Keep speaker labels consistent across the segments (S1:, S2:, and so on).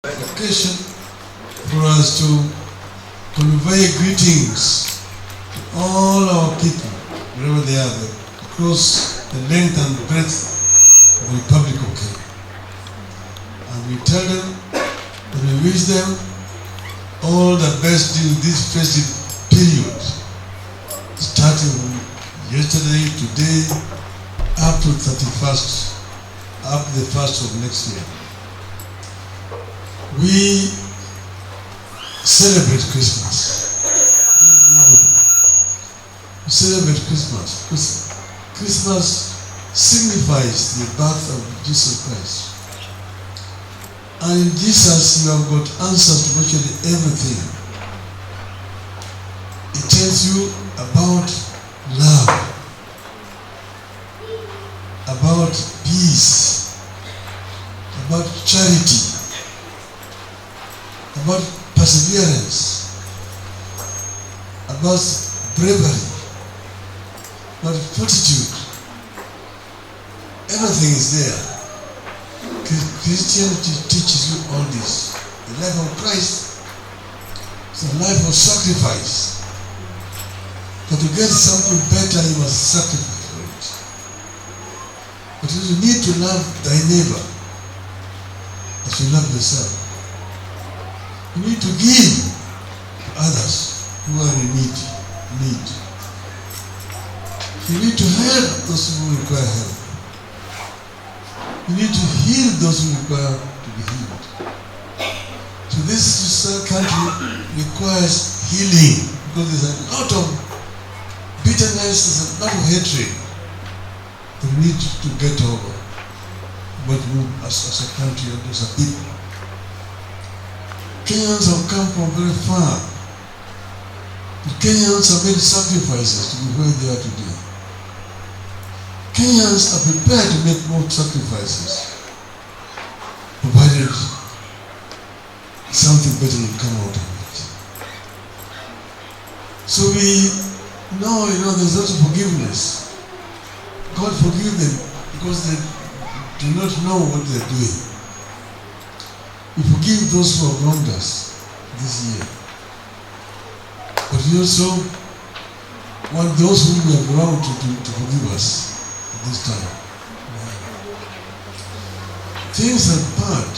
S1: occasion for us to convey greetings to all our people, wherever they are, across the length and breadth of the Republic of Kenya. And we tell them that we wish them all the best during this festive period, starting from yesterday, today, up to 31st, up to the 1st of next year. We celebrate Christmas. We celebrate Christmas. Christmas signifies the birth of Jesus Christ. And in Jesus you have got answers to virtually everything. It tells you about love, about peace, about charity, about perseverance, about bravery, about fortitude. Everything is there. Christianity teaches you all this. The life of Christ is a life of sacrifice. But to get something better, you must sacrifice for it. But you need to love thy neighbor as you love yourself. You need to give to others who are in need. You need to help those who require help. You need to heal those who require to be healed. So this country requires healing because there's a lot of bitterness, there's a lot of hatred that we need to get over. But we, as a country and as a people, Kenyans have come from very far. The Kenyans have made sacrifices to be where they are today. Kenyans are prepared to make more sacrifices, provided something better will come out of it. So we know, there's also forgiveness. God forgive them because they do not know what they're doing. We forgive those who have wronged us this year. But we also want those whom we have wronged to forgive us at this time. Things are bad.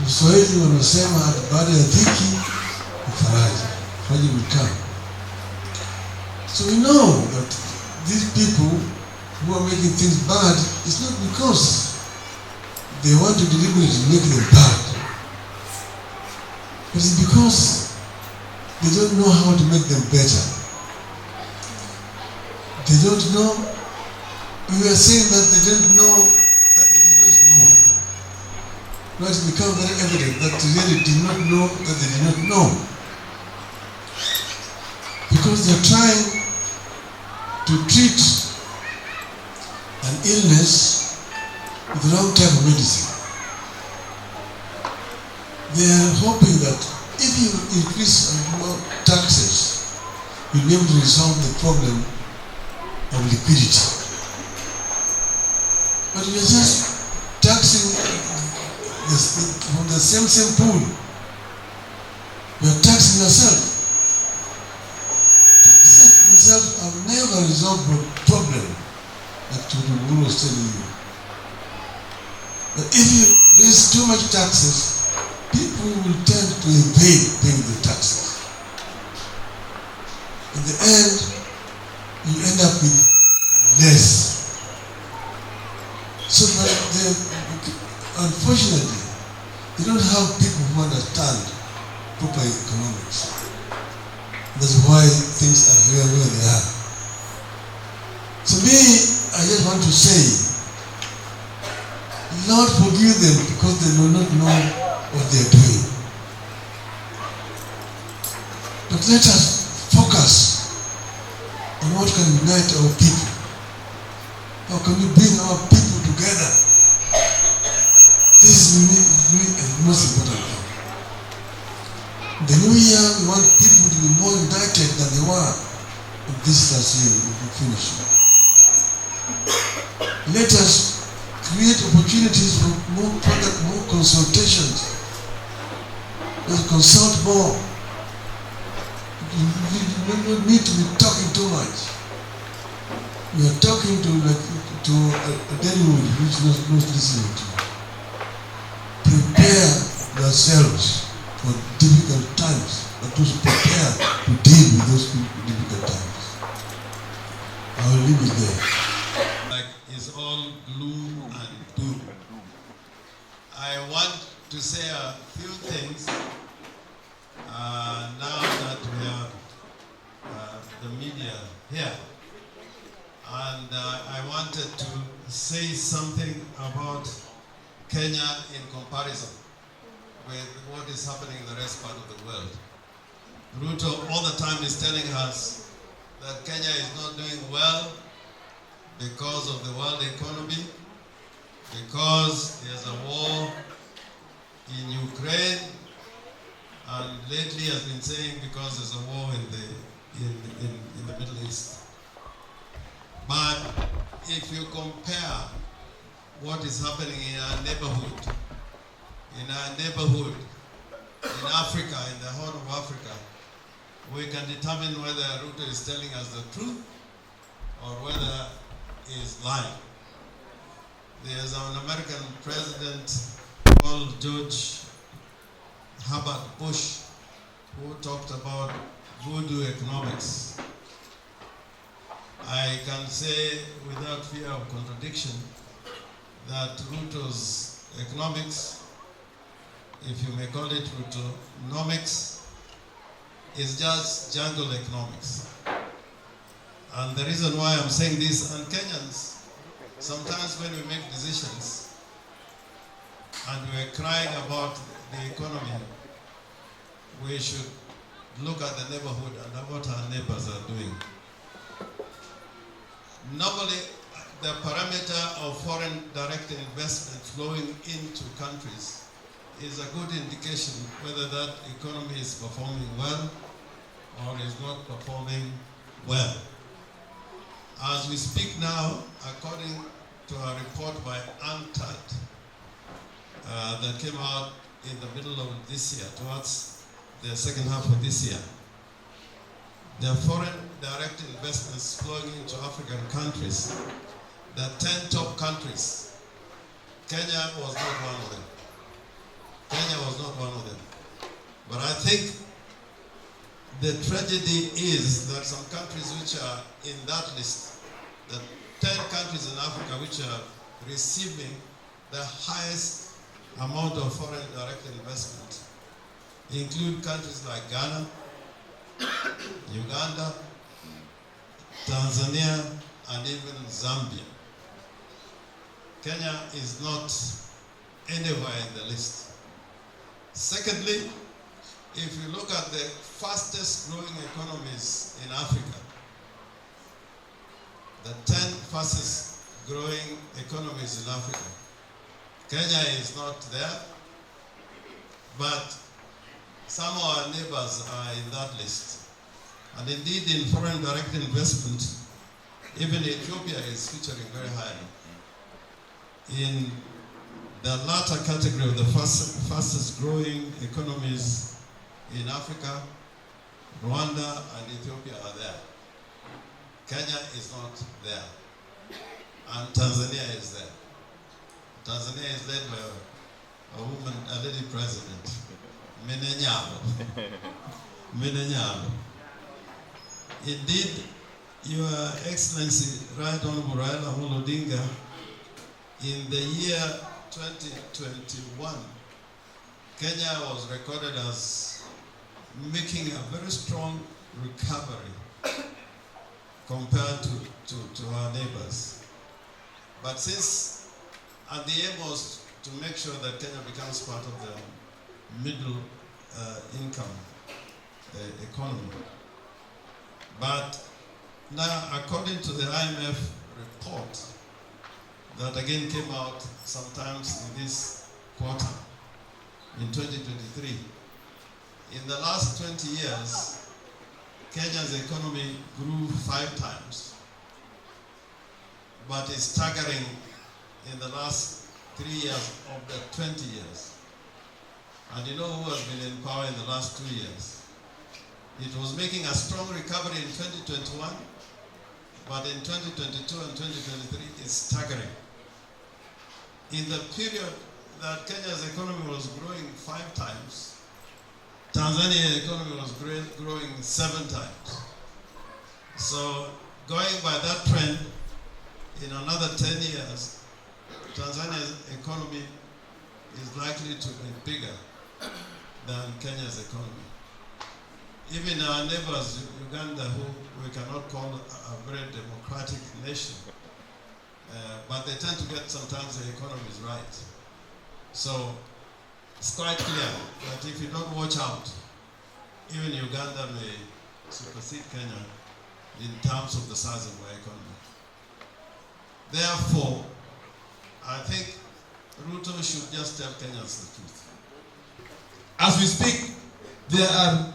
S1: Mswahili wanasema baada ya dhiki ni faraja. Faraja will come. So we know that these people who are making things bad, it's not because they want to deliberately make them bad. But it's because they don't know how to make them better. They don't know. We are saying that they don't know that they did not know. Now it's become very evident that they really did not know that they did not know. Because they're trying to treat an illness with the wrong type of medicine. They are hoping that if you increase taxes, you'll be able to resolve the problem of liquidity. But we are just taxing from the same pool. We are taxing ourselves. Taxes themselves have never resolved the problem, like the Guru was telling you. But if you raise too much taxes, people will tend to evade paying the taxes. In the end, you end up with less. So that unfortunately, they don't have people who understand proper economics. That's why things are here where they are. So me, I just want to say, Lord forgive them because they do not know what they are doing. But let us focus on what can unite our people. How can we bring our people together? This is really the most important thing. The new year, we want people to be more united than they were this last year. We finish. Let us create opportunities for more product, more consultations. Let's consult more. You don't need to be talking too much. We are talking to a deadwood which is not listening to. Prepare yourselves for difficult times, but also prepare to deal with those difficult times. I will leave it there.
S2: Like it's all gloom and doom. I want to say a few things now that we have the media here. And I wanted to say something about Kenya in comparison with what is happening in the rest part of the world. Ruto all the time is telling us that Kenya is not doing well because of the world economy, because there's a war in Ukraine, and lately has been saying because there's a war in the Middle East. But if you compare what is happening in our neighborhood, in Africa, in the Horn of Africa, we can determine whether Ruto is telling us the truth or whether he is lying. There's an American president called George Herbert Bush who talked about voodoo economics. I can say without fear of contradiction that Ruto's economics, if you may call it Rutonomics, is just jungle economics. And the reason why I'm saying this, and Kenyans, sometimes when we make decisions and we're crying about the economy, we should look at the neighborhood and what our neighbors are doing. Normally, the parameter of foreign direct investment flowing into countries is a good indication whether that economy is performing well or is not performing well. As we speak now, according to a report by UNCTAD that came out in the middle of this year, towards the second half of this year, the foreign direct investments flowing into African countries, the 10 top countries, Kenya was not one of them. Kenya was not one of them. But I think the tragedy is that some countries which are in that list, the 10 countries in Africa which are receiving the highest amount of foreign direct investment, include countries like Ghana, Uganda, Tanzania, and even Zambia. Kenya is not anywhere in the list. Secondly, if you look at the fastest growing economies in Africa, the 10 fastest growing economies in Africa, Kenya is not there, but some of our neighbors are in that list. And indeed, in foreign direct investment, even Ethiopia is featuring very highly. In the latter category of the fastest growing economies in Africa, Rwanda and Ethiopia are there. Kenya is not there. And Tanzania is there. Tanzania is led by a woman, a lady president, Menenyalo. Indeed, Your Excellency, Right Honorable Raila Amolo Odinga, in the year 2021, Kenya was recorded as making a very strong recovery compared to our neighbors. But since, and the aim was to make sure that Kenya becomes part of the middle income economy. But now, according to the IMF report that again came out sometimes in this quarter, in 2023, in the last 20 years, Kenya's economy grew 5 times, but is staggering in the last 3 years of the 20 years. And you know who has been in power in the last 2 years? It was making a strong recovery in 2021, but in 2022 and 2023, it's staggering. In the period that Kenya's economy was growing 5 times, Tanzania's economy was growing 7 times. So going by that trend, in another 10 years, Tanzania's economy is likely to be bigger than Kenya's economy. Even our neighbors, Uganda, who we cannot call a very democratic nation, but they tend to get sometimes the economies right. So it's quite clear that if you don't watch out, even Uganda may supersede Kenya in terms of the size of our economy. Therefore, I think Ruto should just tell Kenyans the truth.
S3: As we speak, there are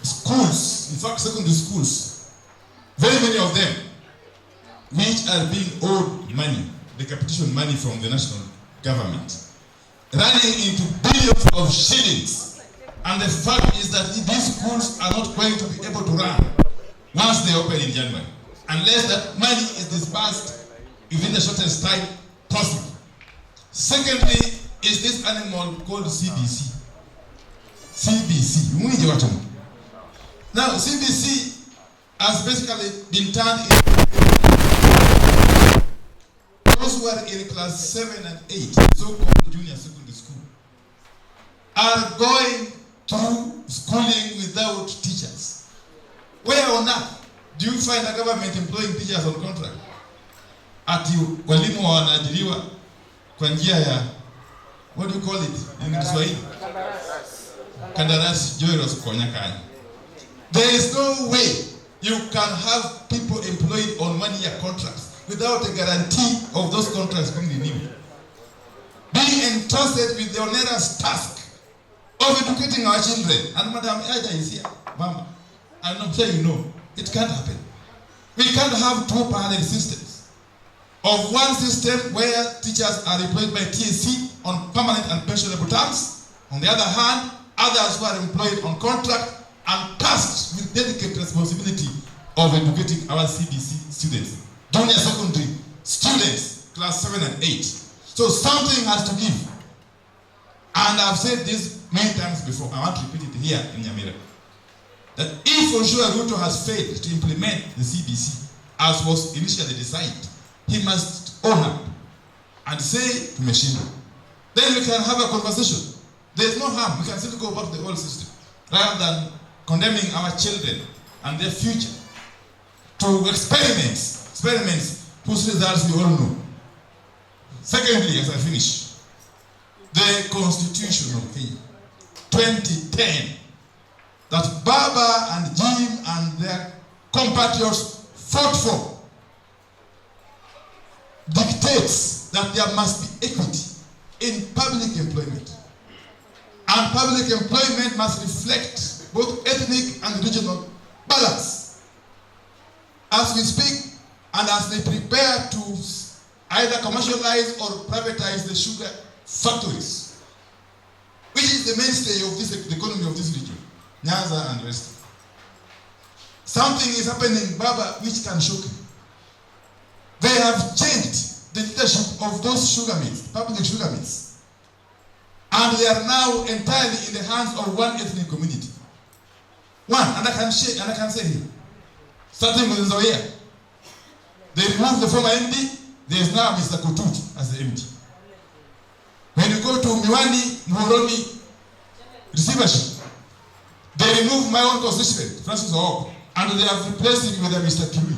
S3: schools, in fact secondary schools, very many of them, which are being owed money, the capitation money from the national government, running into billions of shillings. And the fact is that these schools are not going to be able to run once they open in January, unless that money is disbursed within the shortest time possible. Secondly, is this animal called CBC. CBC. Now, CBC has basically been turned into those who are in class 7 and 8, so-called junior secondary school, are going through schooling without teachers. Where on earth do you find a government employing teachers on contract? Ati walimu wanaajiriwa kwa njia ya, what do you call it in Kiswahili? Kandarasi, joiros konyakani. There is no way you can have people employed on 1-year contracts without a guarantee of those contracts being renewed. Being entrusted with the onerous task of educating our children. And Madam Aida is here. Mama, I'm sure you know, it can't happen. We can't have 2 parallel systems. Of one system where teachers are employed by TSC on permanent and pensionable terms. On the other hand, others who are employed on contract and tasked with delicate responsibility of educating our CBC students, junior secondary students, class 7 and 8. So something has to give. And I've said this many times before. I want to repeat it here in Nyamira. That if for sure Ruto has failed to implement the CBC as was initially decided, he must own up and say to Meshindo. Then we can have a conversation. There is no harm. We can still go back to the old system rather than condemning our children and their future to experiments whose results we all know. Secondly, as I finish, the Constitution of Kenya, 2010, that Baba and Jim and their compatriots fought for, dictates that there must be equity in public employment. And public employment must reflect both ethnic and regional balance. As we speak, and as they prepare to either commercialize or privatize the sugar factories, which is the mainstay of the economy of this region, Nyanza and West. Something is happening, Baba, which can shock you. They have changed the leadership of those sugar mills, public sugar mills. And they are now entirely in the hands of one ethnic community. One, and I can say here, starting with Nzoia, they removed the former MD, there is now Mr. Kutut as the MD. When you go to Miwani, Muhoroni, receivership, they removed my own constituent, Francis Ooko, and they have replaced him with a Mr. Kiwi.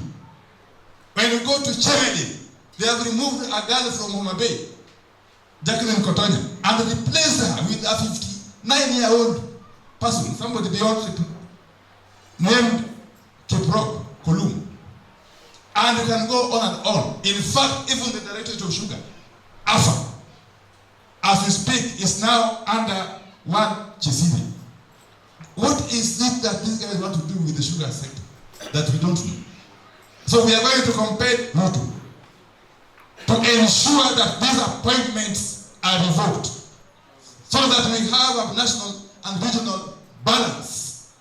S3: When you go to Chemeli, they have removed a girl from Homa Bay, Jacqueline Kotonya, and replaced her with a 59-year-old person, somebody beyond named Kiprop Kolum. And you can go on and on. In fact, even the Directorate of Sugar, AFA, as we speak, is now under one Chisini. What is it that these guys want to do with the sugar sector that we don't know? So we are going to compare Ruto to to ensure that these appointments are revoked, so that we have a national and regional balance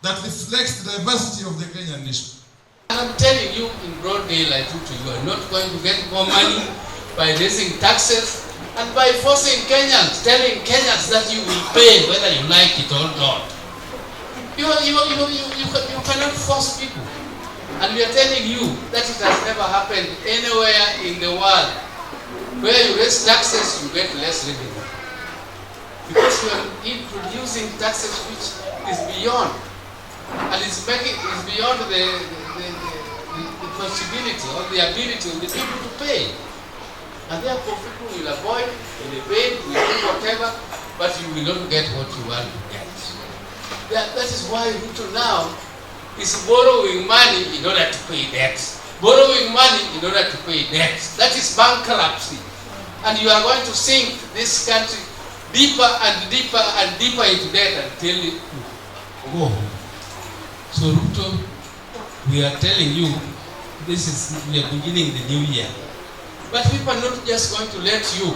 S3: that reflects the diversity of the Kenyan nation.
S4: I'm telling you in broad daylight, you are not going to get more money by raising taxes and by forcing Kenyans, telling Kenyans that you will pay whether you like it or not. You cannot force people. And we are telling you that it has never happened anywhere in the world. Where you raise taxes, you get less revenue. Because you are introducing taxes which is beyond. And it's beyond the possibility or the ability of the people to pay. And therefore people will avoid, will evade, will do whatever, but you will not get what you want to get. That is why Ruto now is borrowing money in order to pay debts. Borrowing money in order to pay debts. That is bankruptcy. And you are going to sink this country deeper and deeper and deeper into debt until it go home. So Ruto, we are telling you, we are beginning the new year. But people are not just going to let you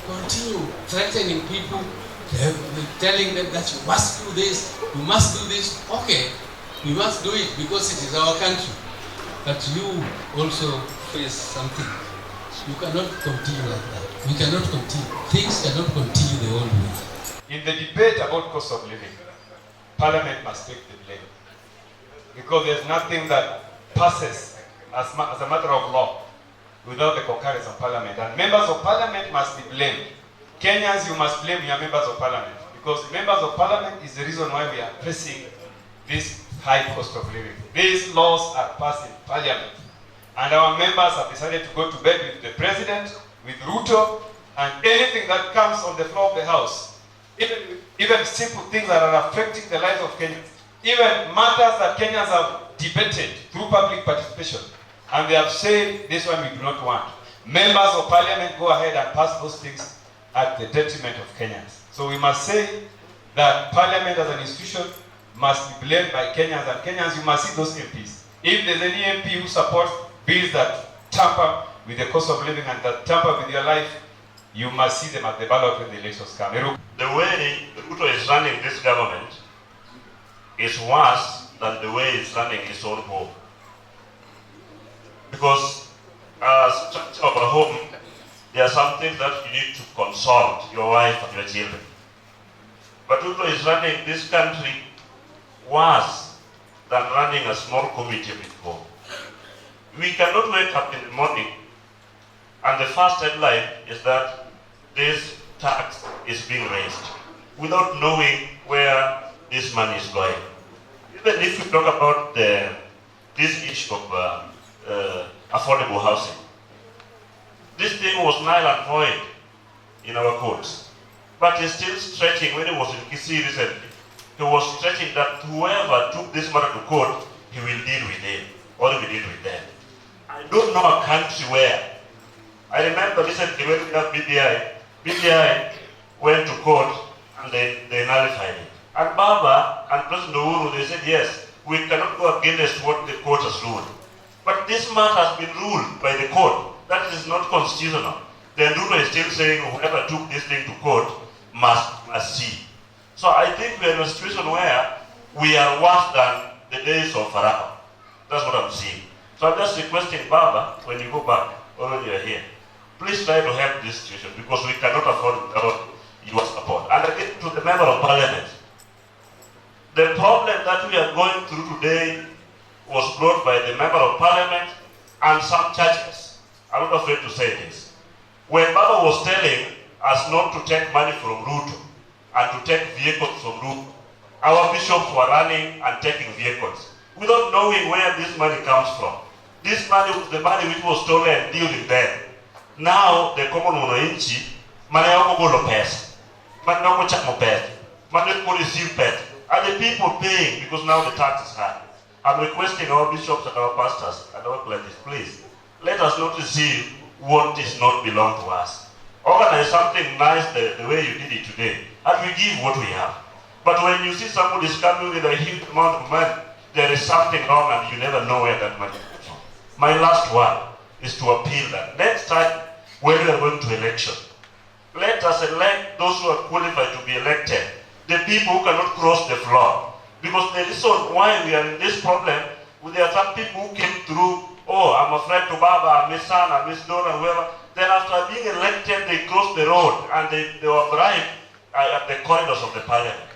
S4: continue threatening people, telling them that you must do this, you must do this. Okay, we must do it because it is our country. But you also face something. You cannot continue like that. We cannot continue. Things cannot continue the old way.
S5: In the debate about cost of living, Parliament must take the blame. Because there's nothing that passes as a matter of law without the concurrence of Parliament. And members of Parliament must be blamed. Kenyans, you must blame your members of Parliament. Because members of Parliament is the reason why we are facing this high cost of living. These laws are passed in Parliament. And our members have decided to go to bed with the President, with Ruto, and anything that comes on the floor of the House. Even simple things that are affecting the lives of Kenyans. Even matters that Kenyans have debated through public participation. And they have said, this one we do not want. Members of Parliament go ahead and pass those things at the detriment of Kenyans. So we must say that Parliament as an institution must be blamed by Kenyans. And Kenyans, you must see those MPs. If there's any MP who supports bills that tamper with the cost of living and that tamper with your life, you must see them at the ballot when the elections come.
S6: The way Ruto is running this government is worse than the way he's running his own home. Because as structure of a home, there are some things that you need to consult your wife and your children. But Ruto is running this country worse than running a small committee before. We cannot wake up in the morning and the first headline is that this tax is being raised without knowing where this money is going. Even if we talk about this issue of affordable housing, this thing was null and void in our courts. But he's still stretching. When he was in Kisii recently, he was stretching that whoever took this matter to court, he will deal with him, or he will deal with them. I don't know a country where. I remember recently when we had BBI went to court and they nullified it. And Baba and President Uhuru, they said, yes, we cannot go against what the court has ruled. But this matter has been ruled by the court. That is not constitutional. Then Ruto is still saying whoever took this thing to court must see. So I think we are in a situation where we are worse than the days of Farah. That's what I'm seeing. So I'm just requesting Baba, when you go back, or when you're here, please try to help this situation because we cannot afford without your support. And again, to the member of Parliament, the problem that we are going through today was brought by the member of Parliament and some churches. I'm not afraid to say this. When Baba was telling us not to take money from Ruto and to take vehicles from Ruto, our bishops were running and taking vehicles without knowing where this money comes from. This money was the money which was stolen and dealing them. Now the common mwananchi money yako golo pesa, money yako chamo pesa, money yako receive pesa, and the people paying because now the tax is high. I'm requesting our bishops and our pastors and our clergy, please let us not receive what does not belong to us. Organize something nice the way you did it today, and we give what we have. But when you see somebody is coming with a huge amount of money, there is something wrong and you never know where that money comes from. My last one, is to appeal that next time when we are going to election, let us elect those who are qualified to be elected, the people who cannot cross the floor. Because the reason why we are in this problem, there are some people who came through, oh, I'm a friend to Baba, I miss Son, I miss Dora, whoever. Then after being elected, they crossed the road and they were bribed at the corridors of the parliament.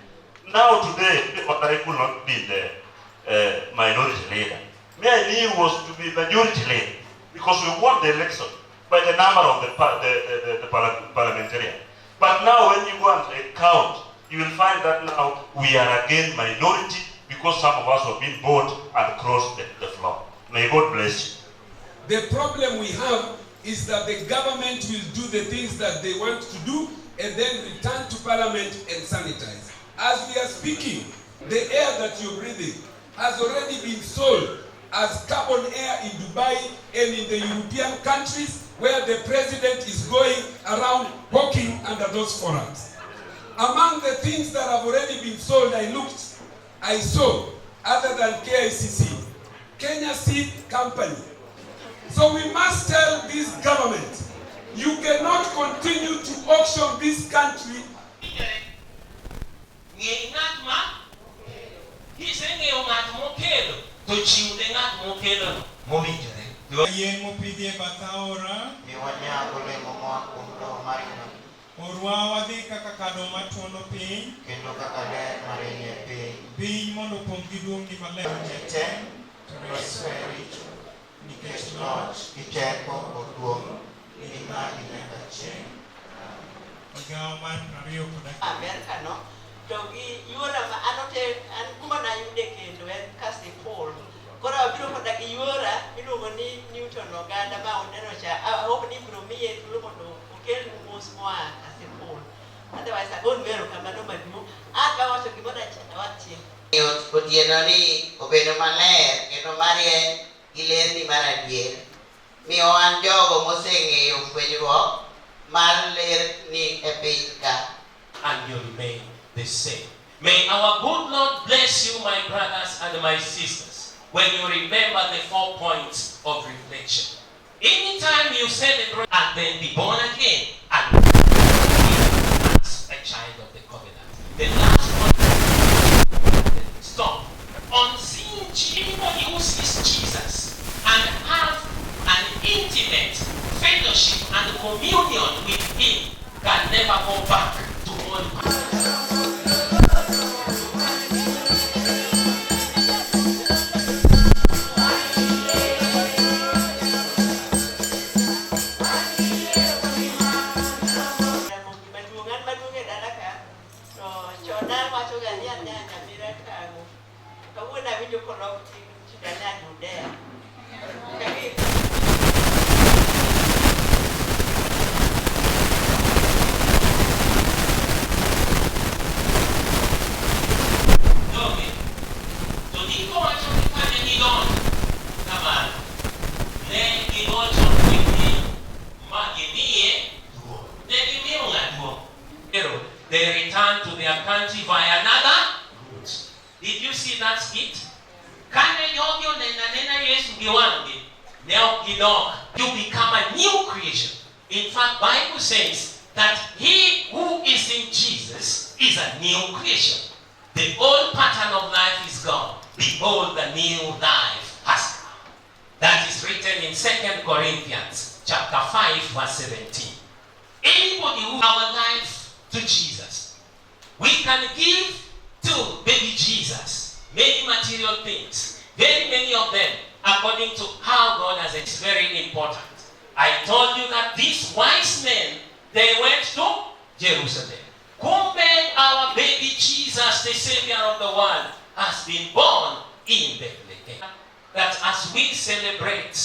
S6: Now today, I could not be the minority leader. Me I knew was to be majority leader because we won the election by the number of the parliamentarian. But now when you go and count, you will find that now we are again minority because some of us have been bought and crossed the floor. May God bless you.
S7: The problem we have is that the government will do the things that they want to do and then return to parliament and sanitize. As we are speaking, the air that you're breathing has already been sold as carbon air in Dubai and in the European countries where the president is going around walking under those forums. Among the things that have already been sold, I saw, other than KICC, Kenya Seed Company. So we must tell this government, you cannot continue to auction this country.
S8: Orwa wadhi kaka kado matuono piny
S9: kendo kaka ler marieny e piny
S8: piny mondo opong' gi duong'ni maler
S9: tem richo nikech loch gi teko kod duong' imagi nyaka chieng'.
S8: Migawo mar 20 kod
S10: Amerika no to gi yuora ma an kuma nayude kendo en Kasipul. Koro abiro koda gi yuora miluongo ni Newton Oganda ma uneno cha hope ni biro miye thuolo mondo okel mos moa Kasipul. Otherwise agon bero kamano maduong'. Wacho gimoro achiel watie.
S9: Otieno ni obedo maler kendo marieny gi lerni mar adier. Miyo wan jogo moseng'eyo fwenyruok mar lerni e piny ka.
S11: And you remain the same. May our good Lord bless you, my brothers and my sisters, when you remember the 4 points of reflection. Anytime you celebrate and then be born again and as a child of the covenant. The last one, stop. On seeing anybody who sees Jesus and have an intimate fellowship and communion with him can never go back to old. They return to their country via another route. Did you see that skit? You become a new creation. In fact, Bible says that he who is in Jesus is a new creation. The old pattern of life is gone. Behold, the new life has come. That is written in 2 Corinthians chapter 5, verse 17. Anybody who our life to Jesus, we can give to baby Jesus many material things, very many of them, according to how God has. It's very important. I told you that these wise men, they went to Jerusalem. Kumbe, our baby Jesus, the Savior of the world, has been born in Bethlehem. That as we celebrate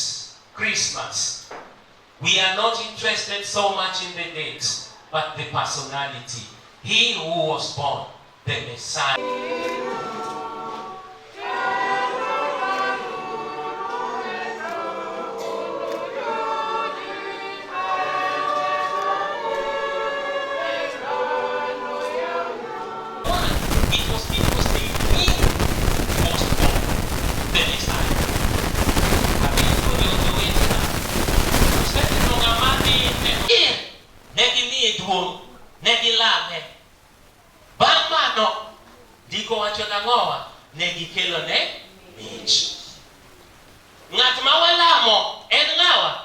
S11: Christmas, we are not interested so much in the dates, but the personality. He who was born, the Messiah. mano, diko wacho nang'owa, ne gikelo ne mich. Ng'at ma walamo en ng'awa?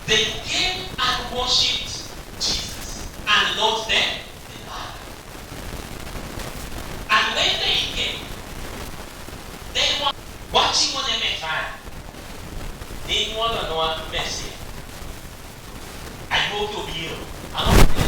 S11: They came and worshipped Jesus and not them. And when they came, they were watching on the Messiah. They want to know a message. I go to be here. I don't think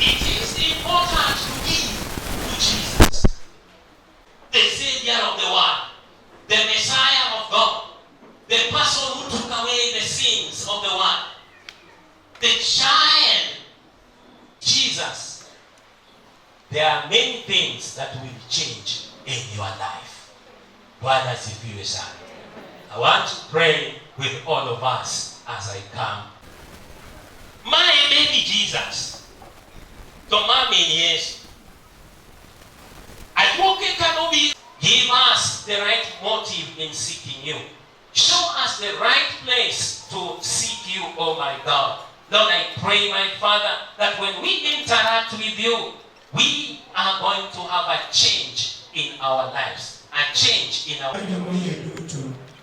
S11: it is important to give to Jesus, the Savior of the world, the Messiah of God, the person who took away the sins of the world, the child, Jesus. There are many things that will change in your life. Bwana asifiwe sana. I want to pray with all of us as I come. My baby Jesus, to mami ni Yesu. Atuoke kanobi, give us the right motive in seeking you. Show us the right place to seek you, oh my God. Lord, I pray, my Father, that when we interact with you, we are going to have a change in our lives, a change in our lives.